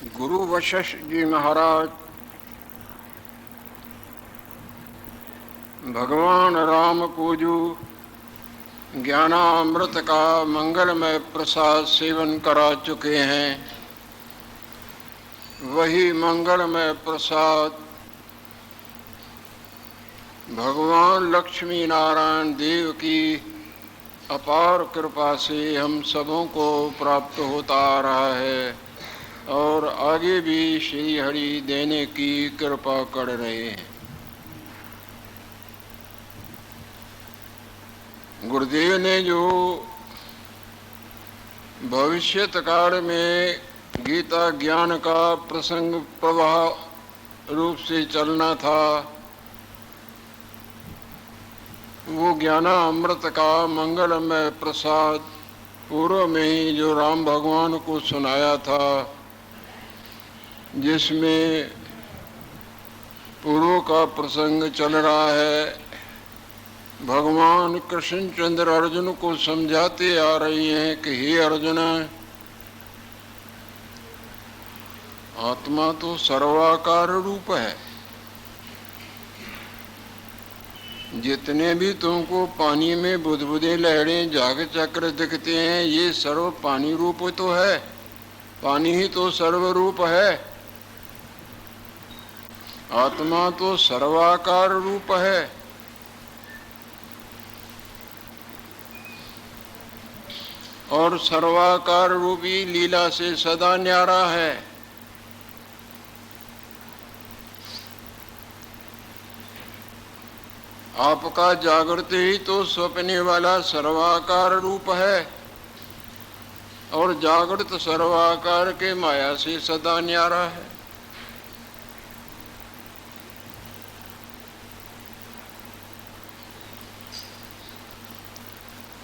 गुरु वशिष्ठ जी महाराज भगवान राम पूजू ज्ञानामृत का मंगलमय प्रसाद सेवन करा चुके हैं। वही मंगलमय प्रसाद भगवान लक्ष्मी नारायण देव की अपार कृपा से हम सबों को प्राप्त होता आ रहा है और आगे भी श्री हरि देने की कृपा कर रहे हैं। गुरुदेव ने जो भविष्यत काल में गीता ज्ञान का प्रसंग प्रवाह रूप से चलना था, वो ज्ञानामृत का मंगलमय प्रसाद पूर्व में ही जो राम भगवान को सुनाया था, जिसमें पूर्व का प्रसंग चल रहा है। भगवान कृष्णचंद्र अर्जुन को समझाते आ रही हैं कि हे अर्जुन, आत्मा तो सर्वाकार रूप है। जितने भी तुमको पानी में बुदबुदे लहरें जाग चक्र दिखते हैं, ये सर्व पानी रूप तो है। पानी ही तो सर्वरूप है। आत्मा तो सर्वाकार रूप है। और सर्वाकार रूपी लीला से सदा न्यारा है। आपका जागृत ही तो स्वप्ने वाला सर्वाकार रूप है और जागृत सर्वाकार के माया से सदा न्यारा है।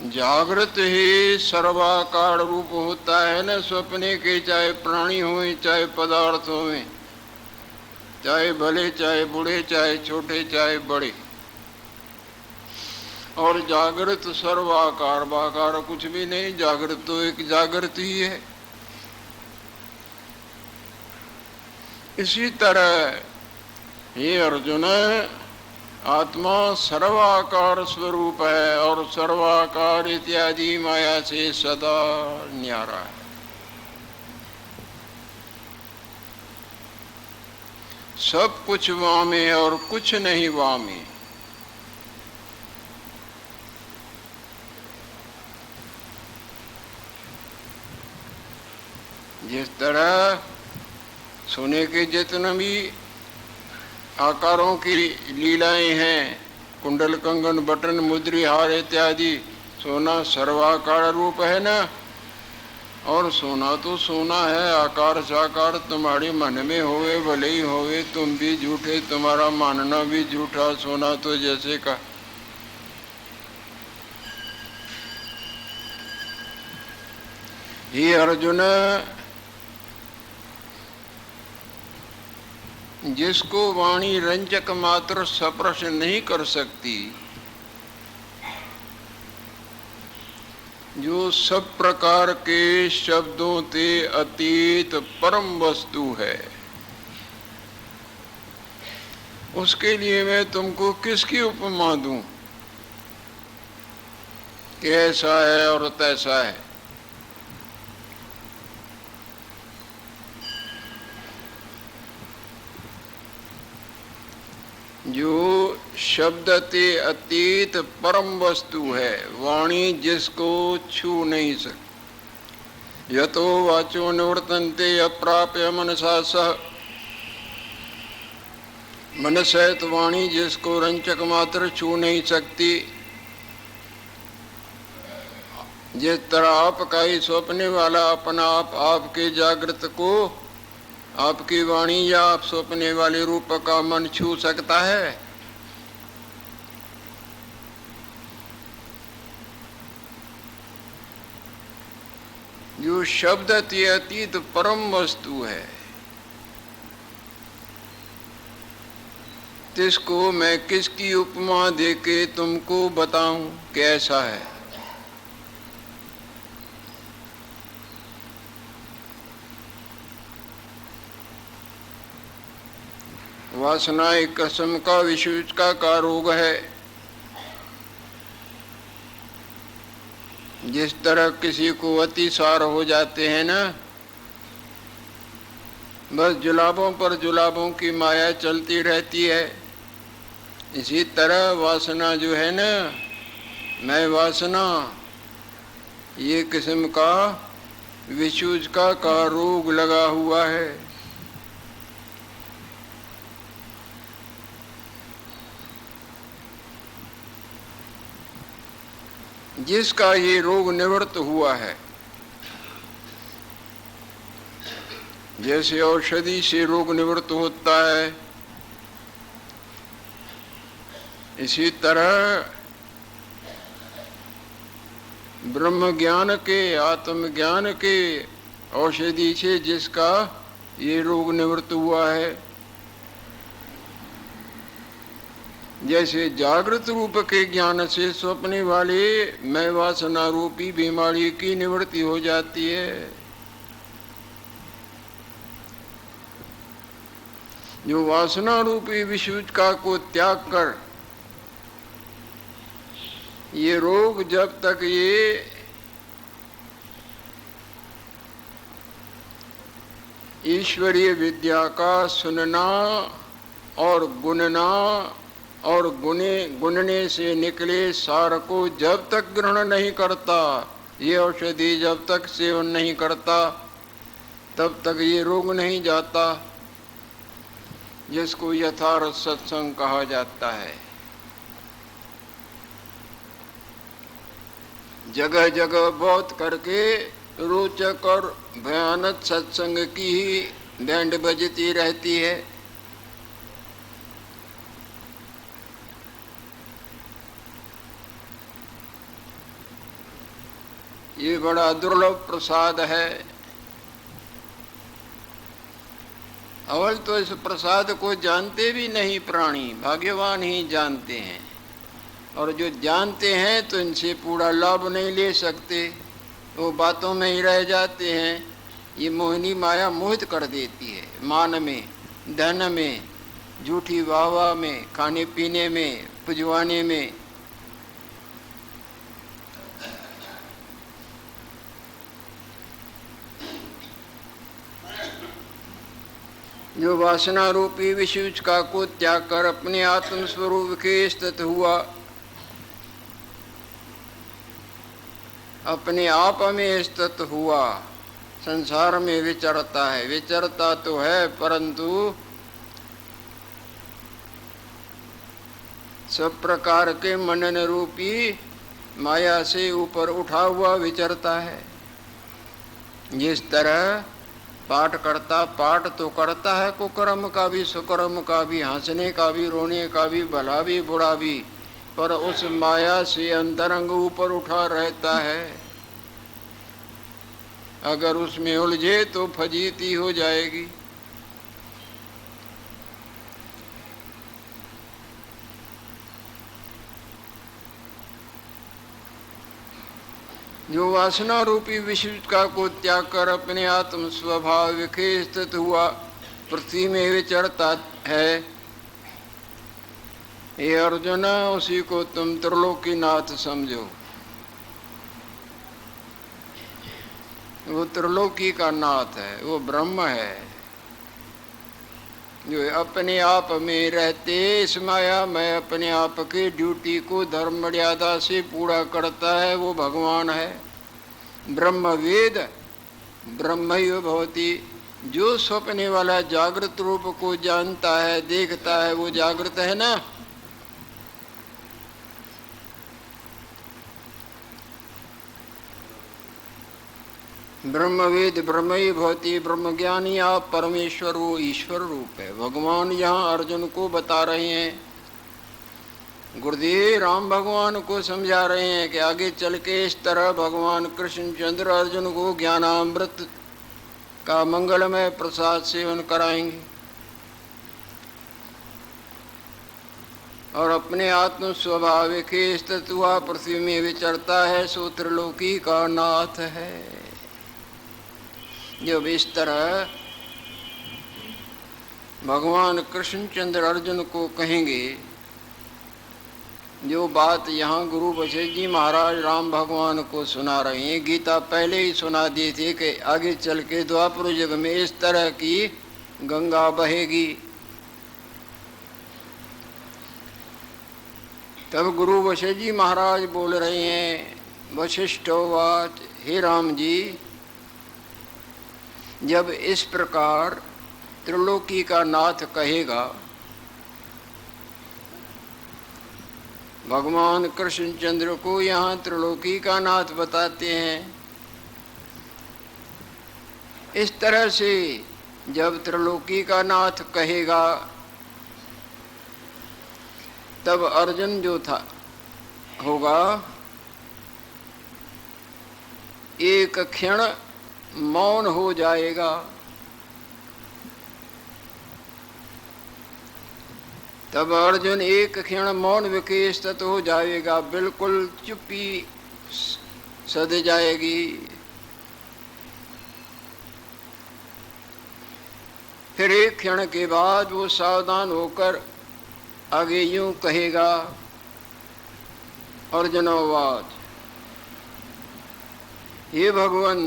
जागृत ही सर्वाकार रूप होता है न स्वप्ने के, चाहे प्राणी हों चाहे पदार्थ हों, चाहे भले चाहे बूढ़े चाहे छोटे चाहे बड़े। और जागृत सर्वाकार बाकार कुछ भी नहीं, जागृत तो एक जागृत ही है। इसी तरह ये अर्जुन, आत्मा सर्वाकार स्वरूप है और सर्वाकार इत्यादि माया से सदा न्यारा है। सब कुछ वामे और कुछ नहीं वामे। जिस तरह सोने के जितने भी आकारों की लीलाएं हैं, कुंडल कंगन बटन मुद्री हार इत्यादि, सोना सर्वाकार रूप है ना। और सोना तो सोना है, आकार साकार तुम्हारे मन में होवे भले ही होवे, तुम भी झूठे तुम्हारा मानना भी झूठा। सोना तो जैसे का ये अर्जुन, जिसको वाणी रंजक मात्र स्पर्श नहीं कर सकती, जो सब प्रकार के शब्दों से अतीत परम वस्तु है, उसके लिए मैं तुमको किसकी उपमा दूं कि ऐसा है और तैसा है। जो शब्द ते अतीत परम वस्तु है, वाणी जिसको छू नहीं सकती। यतो वाचो निवर्तन्ते अप्राप्य मनसा सह। मन सहित वाणी जिसको रंचक मात्र छू नहीं सकती। जिस तरह आपका ही स्वप्ने वाला अपना आप आपके जागृत को आपकी वाणी या आप स्वप्ने वाले रूप का मन छू सकता है। जो शब्द ते अतीत परम वस्तु है, जिसको मैं किसकी उपमा देके तुमको बताऊं कैसा है। वासना एक किस्म का विसूचका का रोग है। जिस तरह किसी को अतिसार हो जाते हैं ना, बस जुलाबों पर जुलाबों की माया चलती रहती है, इसी तरह वासना जो है ना, मैं वासना, ये किस्म का विसूचका का रोग लगा हुआ है। जिसका ये रोग निवृत्त हुआ है, जैसे औषधि से रोग निवृत्त होता है, इसी तरह ब्रह्म ज्ञान के, आत्म ज्ञान के औषधि से जिसका ये रोग निवृत्त हुआ है, जैसे जागृत रूप के ज्ञान से स्वप्न वाले मैं वासना रूपी बीमारी की निवृत्ति हो जाती है। जो वासना रूपी विसूचका को त्याग कर, ये रोग जब तक ये ईश्वरीय विद्या का सुनना और गुणना और गुणने से निकले सार को जब तक ग्रहण नहीं करता, ये औषधि जब तक सेवन नहीं करता, तब तक ये रोग नहीं जाता, जिसको यथार्थ सत्संग कहा जाता है। जगह जगह बहुत करके रोचक और भयानक सत्संग की ही बैंड बजती रहती है। ये बड़ा दुर्लभ प्रसाद है। अवल तो इस प्रसाद को जानते भी नहीं प्राणी, भाग्यवान ही जानते हैं, और जो जानते हैं तो इनसे पूरा लाभ नहीं ले सकते, वो बातों में ही रह जाते हैं। ये मोहिनी माया मोहित कर देती है, मान में, धन में, झूठी वाहवाह में, खाने पीने में, पुजवाने में। जो वासना रूपी विसूचका को त्याग कर अपने आत्म स्वरूप के स्थित हुआ, अपने आप में स्थित हुआ, संसार में विचरता है। विचरता तो है, परंतु सब प्रकार के मनन रूपी माया से ऊपर उठा हुआ विचरता है। जिस तरह पाठ करता, पाठ तो करता है कुकर्म का भी, सुकर्म का भी, हंसने का भी, रोने का भी, भला भी बुरा भी, पर उस माया से अंतरंग ऊपर उठा रहता है। अगर उसमें उलझे तो फजीती हो जाएगी। जो वासना रूपी विसूचका को त्याग कर अपने आत्म स्वभाव के स्थित हुआ, पृथ्वी में विचरता है, हे अर्जुन, उसी को तुम त्रिलोकीनाथ समझो। वो त्रिलोकी का नाथ है, वो ब्रह्म है, जो अपने आप में रहते इस माया में अपने आप की ड्यूटी को धर्म मर्यादा से पूरा करता है, वो भगवान है। ब्रह्मवेद ब्रह्मैव भवति। जो स्वप्ने वाला जागृत रूप को जानता है, देखता है, वो जागृत है ना। ब्रह्मवेद ब्रह्मैव भवति। ब्रह्मज्ञानी आप परमेश्वर, वो ईश्वर रूप है। भगवान यहाँ अर्जुन को बता रहे हैं, गुरुदेव राम भगवान को समझा रहे हैं कि आगे चल के इस तरह भगवान कृष्णचंद्र अर्जुन को ज्ञानामृत का मंगलमय प्रसाद सेवन कराएंगे और अपने आत्म स्वभाव के स्थित हुआ पृथ्वी में विचरता है, सो त्रिलोकी का नाथ है। जब इस तरह भगवान कृष्णचंद्र अर्जुन को कहेंगे जो बात यहाँ गुरु वशिष्ठ जी महाराज राम भगवान को सुना रहे हैं। गीता पहले ही सुना दी थी कि आगे चल के द्वापर युग में इस तरह की गंगा बहेगी। तब गुरु वशिष्ठ जी महाराज बोल रहे हैं, वशिष्ठोवाच, हे राम जी, जब इस प्रकार त्रिलोकी का नाथ कहेगा, भगवान कृष्णचंद्र को यहाँ त्रिलोकी का नाथ बताते हैं। इस तरह से जब त्रिलोकी का नाथ कहेगा तब अर्जुन जो था होगा एक क्षण मौन हो जाएगा। तब अर्जुन एक क्षण मौन विकेश तत् हो जाएगा, बिल्कुल चुप्पी सद जाएगी। फिर एक क्षण के बाद वो सावधान होकर आगे यूं कहेगा, अर्जुनोवाच, हे भगवान,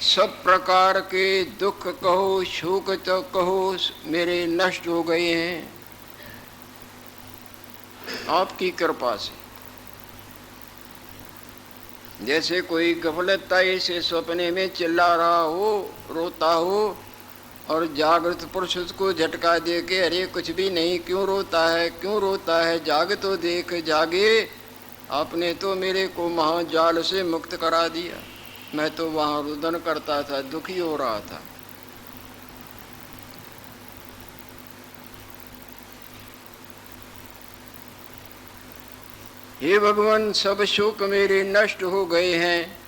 सब प्रकार के दुख कहो, शोक तो कहो, मेरे नष्ट हो गए हैं आपकी कृपा से। जैसे कोई गफलताई से सपने में चिल्ला रहा हो, रोता हो, और जागृत पुरुष उसको झटका दे के, अरे कुछ भी नहीं, क्यों रोता है, क्यों रोता है, जाग तो देख, जागे, आपने तो मेरे को महाजाल से मुक्त करा दिया, मैं तो वहाँ रुदन करता था, दुखी हो रहा था। हे भगवान, सब शोक मेरे नष्ट हो गए हैं।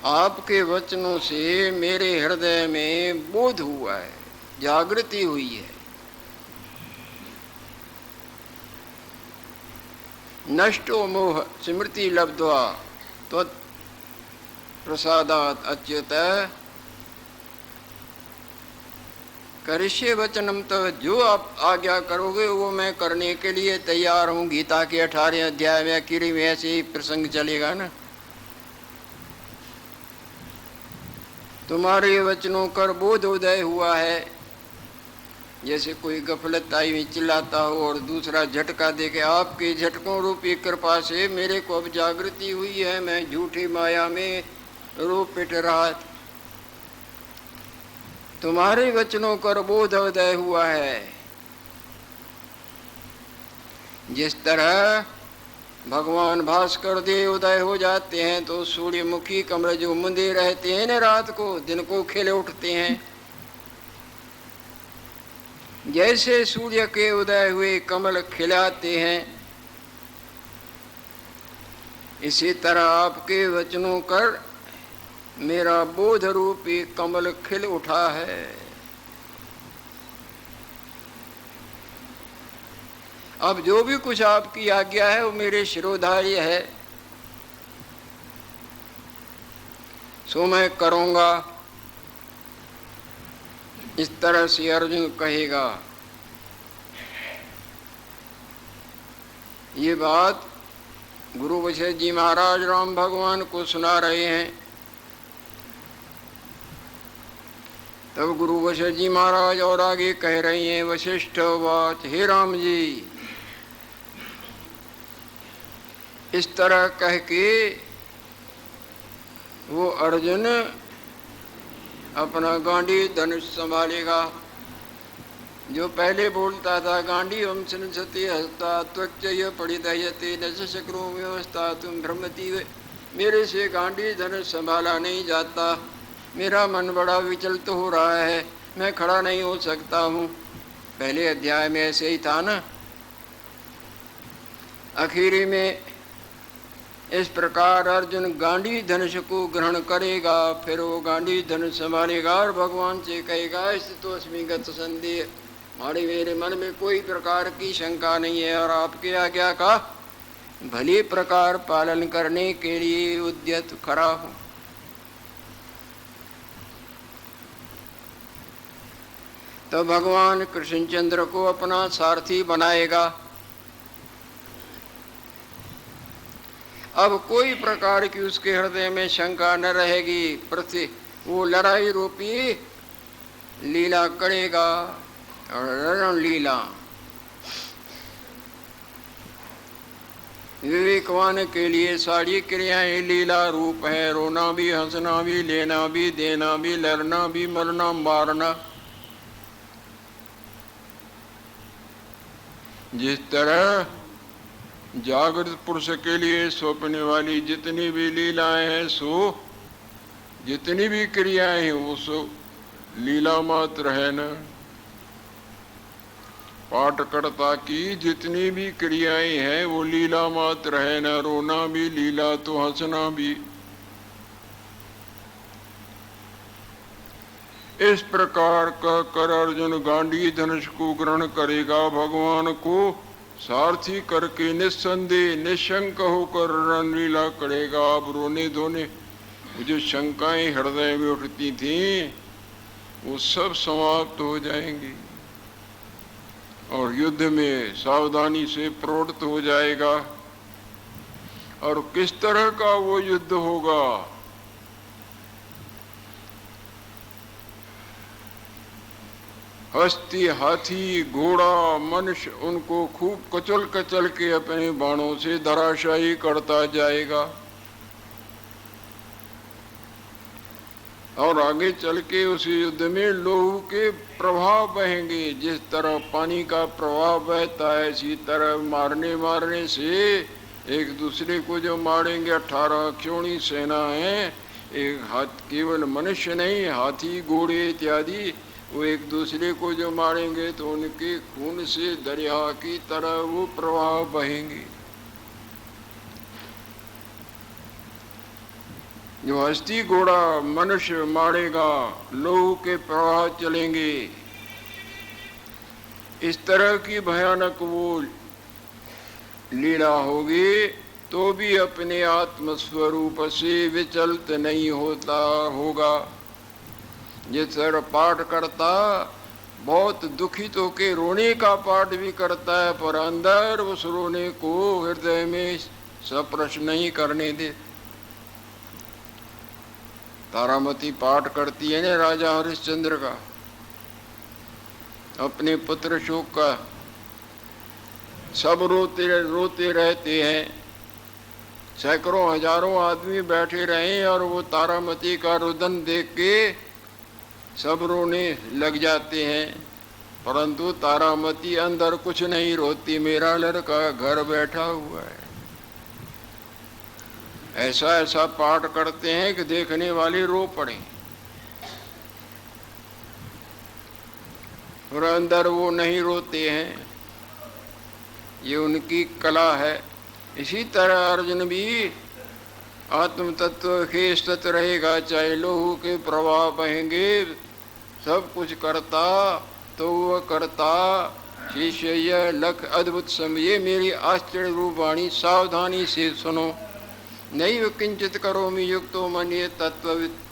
आपके वचनों से मेरे हृदय में बोध हुआ है, जागृति हुई है। नष्टो मोह स्मृति लब्ध्वा त्वत् प्रसादात् अच्युत करिष्ये वचनम। तो जो आप आज्ञा करोगे वो मैं करने के लिए तैयार हूँ। गीता के 18 अध्याय में आखिरी में ऐसे ही प्रसंग चलेगा ना, तुम्हारे वचनों कर बोध उदय हुआ है। जैसे कोई गफलत आई हुई चिल्लाता हो और दूसरा झटका दे के, आपके झटकों रूपी कृपा से मेरे को अब जागृति हुई है, मैं झूठी माया में रो पिट रहा था, तुम्हारे वचनों कर बोध उदय हुआ है। जिस तरह भगवान भास्कर देव उदय हो जाते हैं तो सूर्यमुखी कमल जो मुंदे रहते हैं न रात को, दिन को खिले उठते हैं। जैसे सूर्य के उदय हुए कमल खिलाते हैं, इसी तरह आपके वचनों कर मेरा बोध रूपी कमल खिल उठा है। अब जो भी कुछ आपकी आज्ञा है वो मेरे शिरोधार्य है, सो मैं करूँगा। इस तरह से अर्जुन कहेगा। ये बात गुरु वशिष्ठ जी महाराज राम भगवान को सुना रहे हैं। तब गुरु वशिष्ठ जी महाराज और आगे कह रहे हैं, वशिष्ठ वाच, हे राम जी, इस तरह कह के वो अर्जुन अपना गांडी धनुष संभालेगा। जो पहले बोलता था, गांडी हम संसति हस्ता त्वच्चय पड़िदयते न शक्रो व्यवस्था तुम भ्रमती, मेरे से गांडी धनुष संभाला नहीं जाता, मेरा मन बड़ा विचलित हो रहा है, मैं खड़ा नहीं हो सकता हूँ। पहले अध्याय में ऐसे ही था ना। आखिरी में इस प्रकार अर्जुन गांडी धनुष को ग्रहण करेगा, फिर वो गांडी धनुष संभालेगा और भगवान से कहेगा, स्थितोस्मि गत संदेह, मेरे मन में कोई प्रकार की शंका नहीं है और आपके आज्ञा का भली प्रकार पालन करने के लिए उद्यत खड़ा हूं। तो भगवान कृष्णचंद्र को अपना सारथी बनाएगा। अब कोई प्रकार की उसके हृदय में शंका न रहेगी। पृथ्वी वो लड़ाई रूपी लीला करेगा और रण लीला विवेकवान के लिए सारी क्रियाएं लीला रूप है। रोना भी, हंसना भी, लेना भी, देना भी, लड़ना भी, मरना, मारना। जिस तरह जागृत पुरुष के लिए सौंपने वाली जितनी भी लीलाएं हैं, सो जितनी भी क्रियाएं हैं वो सो लीला मात्र है न। पाठकर्ता की जितनी भी क्रियाएं हैं वो लीला मात्र है न। रोना भी लीला तो हंसना भी। इस प्रकार कहकर अर्जुन गांडी धनुष को ग्रहण करेगा। भगवान को सारथी करके निस्संदेह निशंक होकर रणलीला करेगा। अब रोने धोने जो शंकाएं हृदय में उठती थी वो सब समाप्त हो जाएंगी और युद्ध में सावधानी से प्रवृत्त हो जाएगा। और किस तरह का वो युद्ध होगा? हस्ती, हाथी, घोड़ा, मनुष्य उनको खूब कचल कचल के अपने बाणों से धराशायी करता जाएगा। और आगे चल के उस युद्ध में लोहू के प्रभाव बहेंगे। जिस तरह पानी का प्रभाव बहता है, इसी तरह मारने मारने से एक दूसरे को जो मारेंगे। 18 क्षोणी सेना है। एक हाथ केवल मनुष्य नहीं, हाथी, घोड़े इत्यादि वो एक दूसरे को जो मारेंगे तो उनके खून से दरिया की तरह वो प्रवाह बहेंगे। जो हस्ती घोड़ा मनुष्य मारेगा, लोहू के प्रवाह चलेंगे। इस तरह की भयानक वो लीला होगी तो भी अपने आत्म स्वरूप से विचलित नहीं होता होगा। जिस तरह पाठ करता बहुत दुखित होके रोने का पाठ भी करता है, पर अंदर उस रोने को हृदय में सप्रश नहीं करने दे। तारामती पाठ करती है ना राजा हरिश्चंद्र का, अपने पुत्र शोक का। सब रोते रोते रहते हैं। सैकड़ों हजारों आदमी बैठे रहे और वो तारामती का रुदन देख के सब रोने लग जाते हैं, परंतु तारामती अंदर कुछ नहीं रोती। मेरा लड़का घर बैठा हुआ है। ऐसा ऐसा पाठ करते हैं कि देखने वाले रो पड़े, और अंदर वो नहीं रोते हैं। ये उनकी कला है। इसी तरह अर्जुन भी आत्म तत्व के स्थित रहेगा। चाहे लोहू के प्रवाह बहेंगे, सब कुछ करता तो वह करता। शिष्य यह लख अद्भुत समय मेरी आश्चर्य रूप वाणी सावधानी से सुनो। नैव किंचित करोमि युक्तो मन्ये तत्ववित्।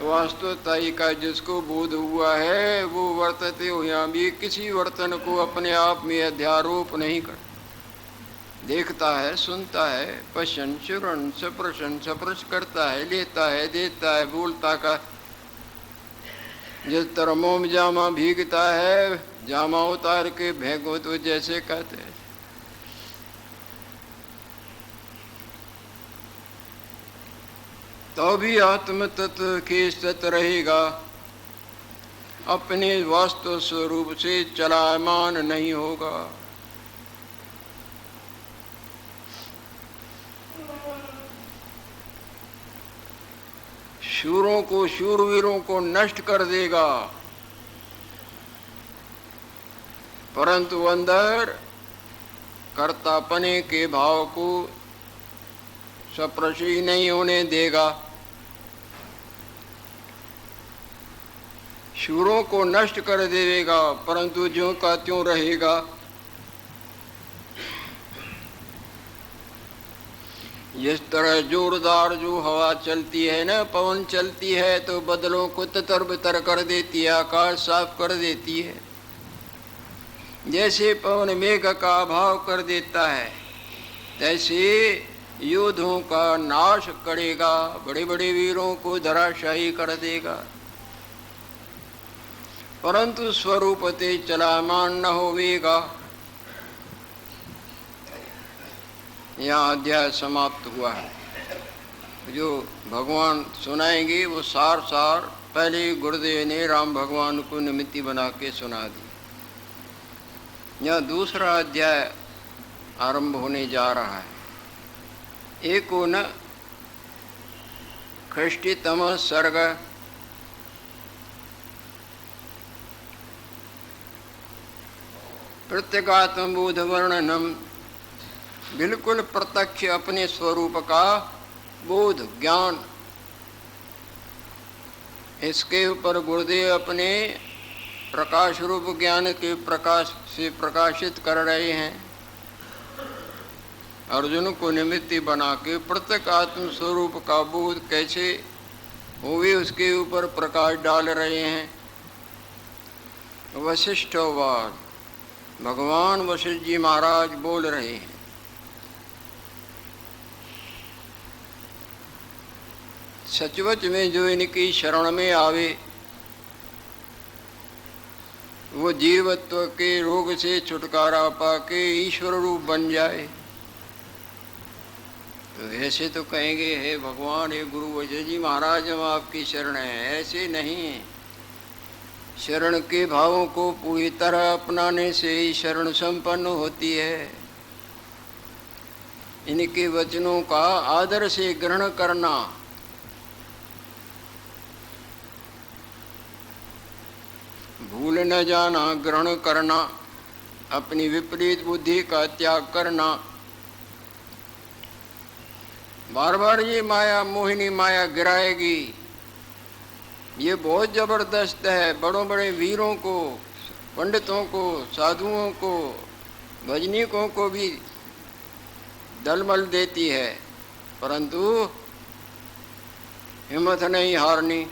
वास्तवताई का जिसको बोध हुआ है वो वर्तते हुआ भी किसी वर्तन को अपने आप में अध्यारोप नहीं कर। देखता है, सुनता है, पश्यन श्रवण सप्रशन सप्रश करता है, लेता है, देता है, बोलता का। जिस तरह मोम जामा भीगता है, जामा उतार के फेंको तो जैसे कहते हैं। तो भी आत्म तत्व के स्थित रहेगा, अपने वास्तव स्वरूप से चलायमान नहीं होगा। शूरों को, शूरवीरों को नष्ट कर देगा, परंतु अंदर कर्तापने के भाव को सप्रशी नहीं होने देगा। शूरों को नष्ट कर देगा, परंतु ज्यों का त्यों रहेगा। जिस तरह जोरदार जो हवा चलती है ना, पवन चलती है तो बदलों को तितर बितर कर देती है, आकाश साफ कर देती है। जैसे पवन मेघ का अभाव कर देता है, तैसे योद्धों का नाश करेगा, बड़े बड़े वीरों को धराशायी कर देगा। परंतु स्वरूप ते चलामान न होवेगा। यहाँ अध्याय समाप्त हुआ है। जो भगवान सुनाएंगे वो सार पहले गुरुदेव ने राम भगवान को निमित्ती बना के सुना दी। यहाँ दूसरा अध्याय आरंभ होने जा रहा है। एकोन षष्टितम सर्ग। प्रत्यगात्म बोध वर्णनम, बिल्कुल प्रत्यक्ष अपने स्वरूप का बोध ज्ञान, इसके ऊपर गुरुदेव अपने प्रकाश रूप ज्ञान के प्रकाश से प्रकाशित कर रहे हैं। अर्जुन को निमित्त बना के प्रत्येक आत्म स्वरूप का बोध कैसे हुए उसके ऊपर प्रकाश डाल रहे हैं। वशिष्ठवाद, भगवान वशिष्ठ जी महाराज बोल रहे हैं। सचवच में जो इनकी शरण में आवे वो जीवत्व के रोग से छुटकारा पाके ईश्वर रूप बन जाए। तो ऐसे तो कहेंगे हे भगवान, हे गुरु वशिष्ठ जी महाराज, हम आपकी शरण है। ऐसे नहीं, शरण के भावों को पूरी तरह अपनाने से ही शरण संपन्न होती है। इनके वचनों का आदर से ग्रहण करना, भूल न जाना, ग्रहण करना, अपनी विपरीत बुद्धि का त्याग करना। बार बार ये माया, मोहिनी माया गिराएगी, ये बहुत जबरदस्त है। बड़ों बड़े वीरों को, पंडितों को, साधुओं को, भजनीकों को भी दलमल देती है, परंतु हिम्मत नहीं हारनी।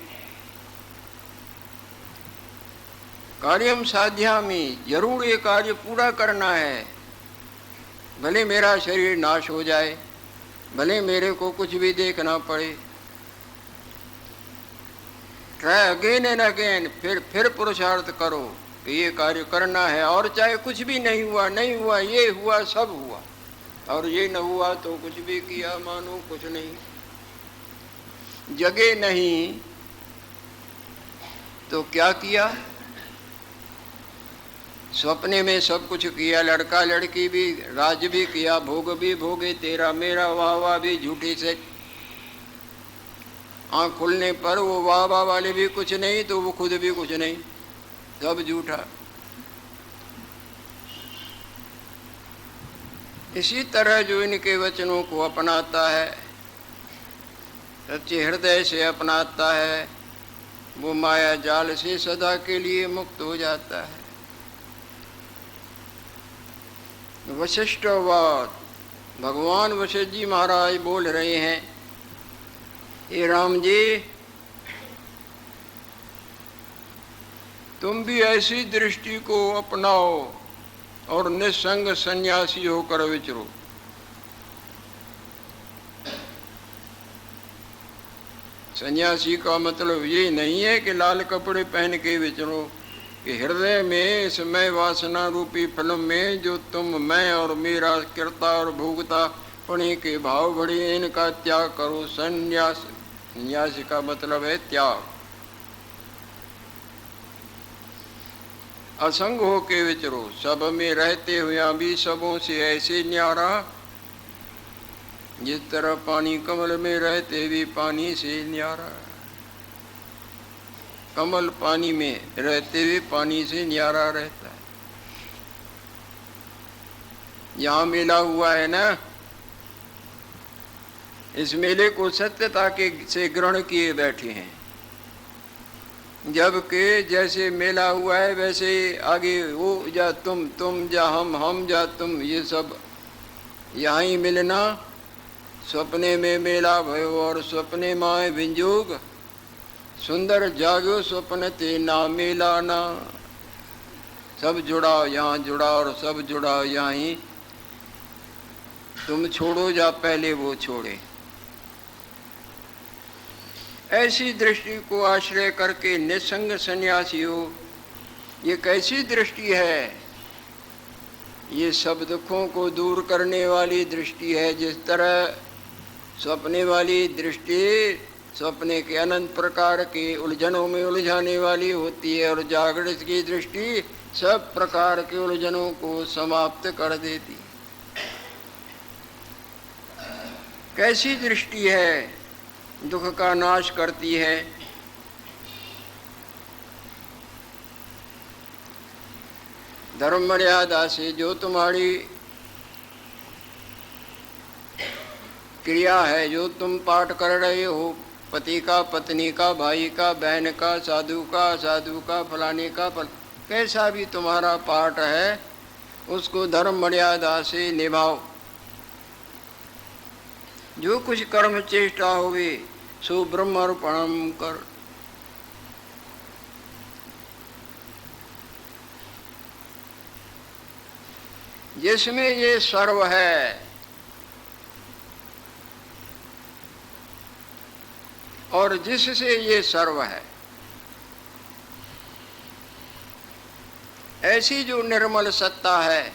कार्यम साध्यामि, जरूर ये कार्य पूरा करना है, भले मेरा शरीर नाश हो जाए, भले मेरे को कुछ भी देखना पड़े। ट्राई अगेन एंड अगेन, फिर पुरुषार्थ करो कि ये कार्य करना है, और चाहे कुछ भी नहीं हुआ, ये हुआ, सब हुआ, और ये न हुआ तो कुछ भी किया मानो कुछ नहीं। जगे नहीं तो क्या किया? सपने में सब कुछ किया, लड़का लड़की भी, राज भी किया, भोग भी भोगे, तेरा मेरा वाह वाह भी झूठी से। आँख खुलने पर वो वाह वाह वाले भी कुछ नहीं तो वो खुद भी कुछ नहीं, सब झूठा। इसी तरह जो इनके वचनों को अपनाता है, सच्चे हृदय से अपनाता है, वो माया जाल से सदा के लिए मुक्त हो जाता है। वशिष्ठवाद, भगवान वशिष्ठ जी महाराज बोल रहे हैं, हे राम जी, तुम भी ऐसी दृष्टि को अपनाओ और निसंग सन्यासी होकर विचरो। सन्यासी का मतलब ये नहीं है कि लाल कपड़े पहन के विचरो, कि हृदय में इस मैं वासना रूपी फिल्म में जो तुम, मैं और मेरा, कर्ता और भोगता पणे के भाव बड़े, इनका त्याग करो। संन्यास, संन्यास का मतलब है त्याग। असंग हो के विचरो, सब में रहते हुए भी सबों से ऐसे न्यारा, जिस तरह पानी कमल में रहते भी पानी से न्यारा। कमल पानी में रहते हुए पानी से न्यारा रहता है। यहाँ मेला हुआ है ना, इस मेले को सत्यता के से ग्रहण किए बैठे हैं, जबकि जैसे मेला हुआ है वैसे आगे वो जा तुम जा हम जा तुम, ये सब यहाँ ही मिलना सपने में मेला भयो और सपने माए विंजोग, सुंदर जाग्यो स्वप्न ते ना मेला ना। सब जुड़ा यहाँ जुड़ा और सब जुड़ा यहाँ, तुम छोड़ो या पहले वो छोड़े। ऐसी दृष्टि को आश्रय करके निसंग सन्यासी हो, ये कैसी दृष्टि है? ये सब दुखों को दूर करने वाली दृष्टि है। जिस तरह सपने वाली दृष्टि सपने के अनंत प्रकार के उलझनों में उलझाने वाली होती है, और जागृत की दृष्टि सब प्रकार के उलझनों को समाप्त कर देती। कैसी दृष्टि है? दुख का नाश करती है। धर्म मर्यादा से जो तुम्हारी क्रिया है, जो तुम पाठ कर रहे हो, पति का, पत्नी का, भाई का, बहन का, साधु का, असाधु का, फलाने का, कैसा भी तुम्हारा पाठ है, उसको धर्म मर्यादा से निभाओ। जो कुछ कर्म चेष्टा होवे सो ब्रह्मार्पणम कर। जिसमें ये सर्व है और जिससे ये सर्व है, ऐसी जो निर्मल सत्ता है,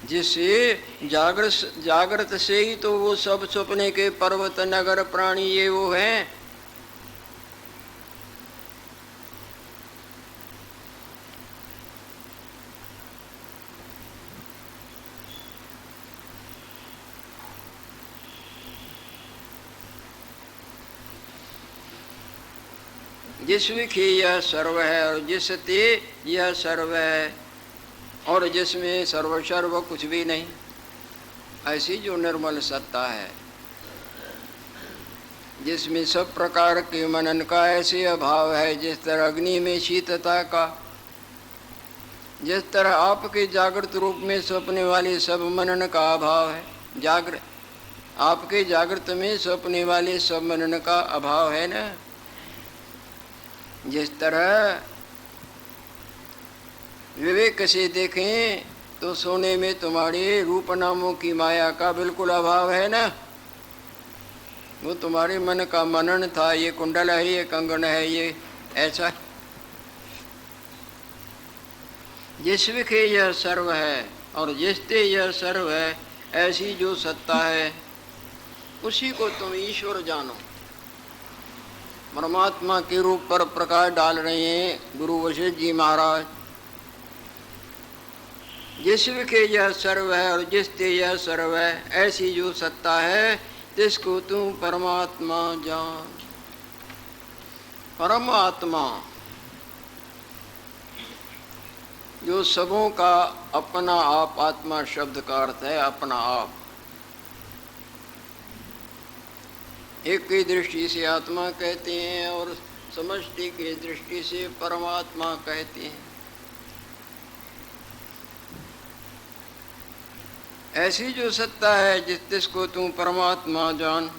जिससे जागृत से ही तो वो सब सपने के पर्वत नगर प्राणी ये वो हैं। जिसमें यह सर्व है और जिसते यह सर्व है, और जिसमें सर्व कुछ भी नहीं, ऐसी जो निर्मल सत्ता है, जिसमें सब प्रकार के मनन का ऐसे अभाव है। जिस तरह अग्नि में शीतलता का, जिस तरह आपके जागृत रूप में सपने वाले सब मनन का अभाव है, आपके जागृत में सपने वाले सब मनन का अभाव है ना। जिस तरह विवेक से देखें तो सोने में तुम्हारे रूप नामों की माया का बिल्कुल अभाव है ना। वो तुम्हारे मन का मनन था, ये कुंडल है, ये कंगन है, ये ऐसा। जिसके यह सर्व है और जिसते यह सर्व है, ऐसी जो सत्ता है, उसी को तुम ईश्वर जानो। परमात्मा के रूप पर प्रकाश डाल रहे हैं गुरु वशिष्ठ जी महाराज। जिसके यह सर्व है और जिसते यह सर्व है, ऐसी जो सत्ता है, जिसको तुम परमात्मा जान। परमात्मा जो सबों का अपना आप, आत्मा शब्द का अर्थ है अपना आप। एक की दृष्टि से आत्मा कहते हैं और समष्टि की दृष्टि से परमात्मा कहते हैं। ऐसी जो सत्ता है जिसको तू परमात्मा जान,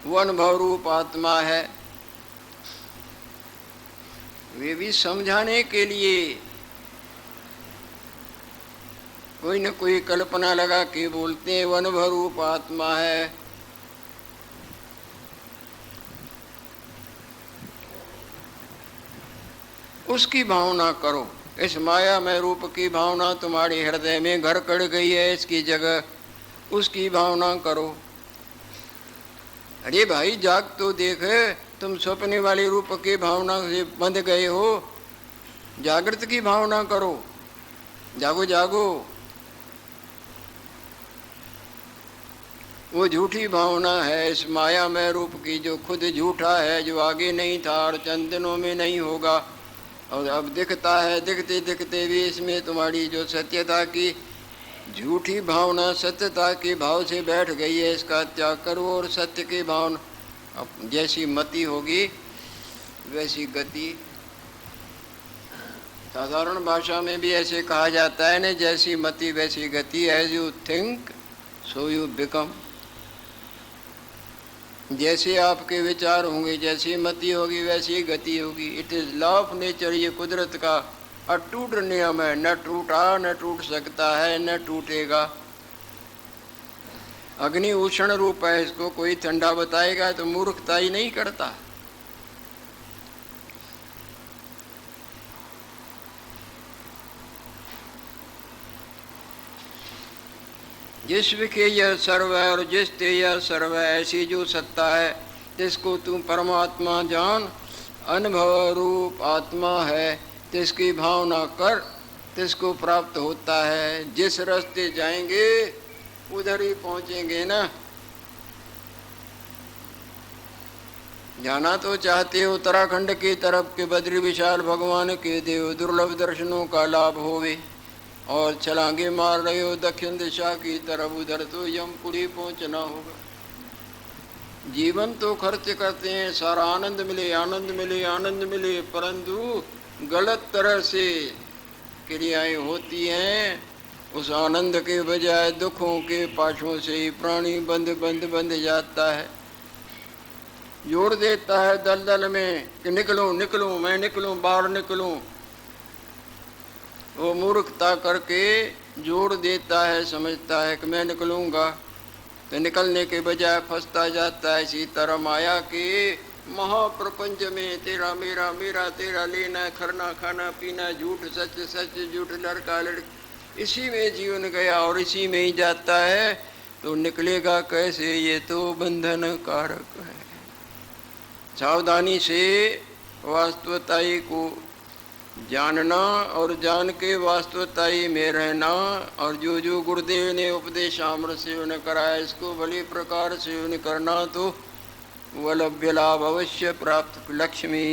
वो अनुभव रूप आत्मा है। वे भी समझाने के लिए कोई न कोई कल्पना लगा के बोलते हैं, वो अनुभव रूप आत्मा है। उसकी भावना करो। इस माया में रूप की भावना तुम्हारे हृदय में घर कर गई है, इसकी जगह उसकी भावना करो। अरे भाई जाग तो देख, तुम सपने वाले रूप की भावना से बंध गए हो। जागृत की भावना करो, जागो जागो। वो झूठी भावना है इस माया में रूप की, जो खुद झूठा है, जो आगे नहीं था और चंद दिनों में नहीं होगा, और अब दिखता है। दिखते दिखते भी इसमें तुम्हारी जो सत्यता की झूठी भावना सत्यता के भाव से बैठ गई है, इसका त्याग करो और सत्य की भावना। अब जैसी मति होगी वैसी गति। साधारण भाषा में भी ऐसे कहा जाता है ना, जैसी मति वैसी गति, as you think so you become. जैसे आपके विचार होंगे, जैसी मति होगी वैसी गति होगी। It is law of nature, ये कुदरत का अटूट नियम है, न टूटा न टूट सकता है न टूटेगा। अग्नि उष्ण रूप है, इसको कोई ठंडा बताएगा तो मूर्खता ही नहीं करता। जिस विखे यह सर्व है और जिस ते यह सर्व है, ऐसी जो सत्ता है जिसको तू परमात्मा जान, अनुभव रूप आत्मा है, तिसकी भावना कर, तिसको प्राप्त होता है। जिस रास्ते जाएंगे उधर ही पहुंचेंगे ना। जाना तो चाहते हो उत्तराखंड की तरफ के बद्री विशाल भगवान के देव दुर्लभ दर्शनों का लाभ होवे, और छलांगे मार रहे हो दक्षिण दिशा की तरफ, उधर तो यमपुरी पहुंचना होगा। जीवन तो खर्च करते हैं, सारा आनंद मिले आनंद मिले आनंद मिले, परंतु गलत तरह से क्रियाएं होती हैं। उस आनंद के बजाय दुखों के पाशों से ही प्राणी बंध जाता है, जोड़ देता है दलदल में कि निकलूं निकलूं मैं निकलूं बाहर निकलूं। वो मूर्खता करके जोड़ देता है, समझता है कि मैं निकलूंगा, तो निकलने के बजाय फंसता जाता है। इसी तरह माया के महाप्रपंच में तेरा मेरा मेरा तेरा लेना खरना खाना पीना, झूठ सच सच झूठ, लड़का लड़की, इसी में जीवन गया और इसी में ही जाता है। तो निकलेगा कैसे, ये तो बंधन कारक है। सावधानी से वास्तवताई को जानना और जान के वास्तवताई में रहना, और जो जो गुरुदेव ने उपदेश आम्र सेवन कराया इसको भली प्रकार सेवन करना, तो वह लभ्य लाभ अवश्य प्राप्त। लक्ष्मी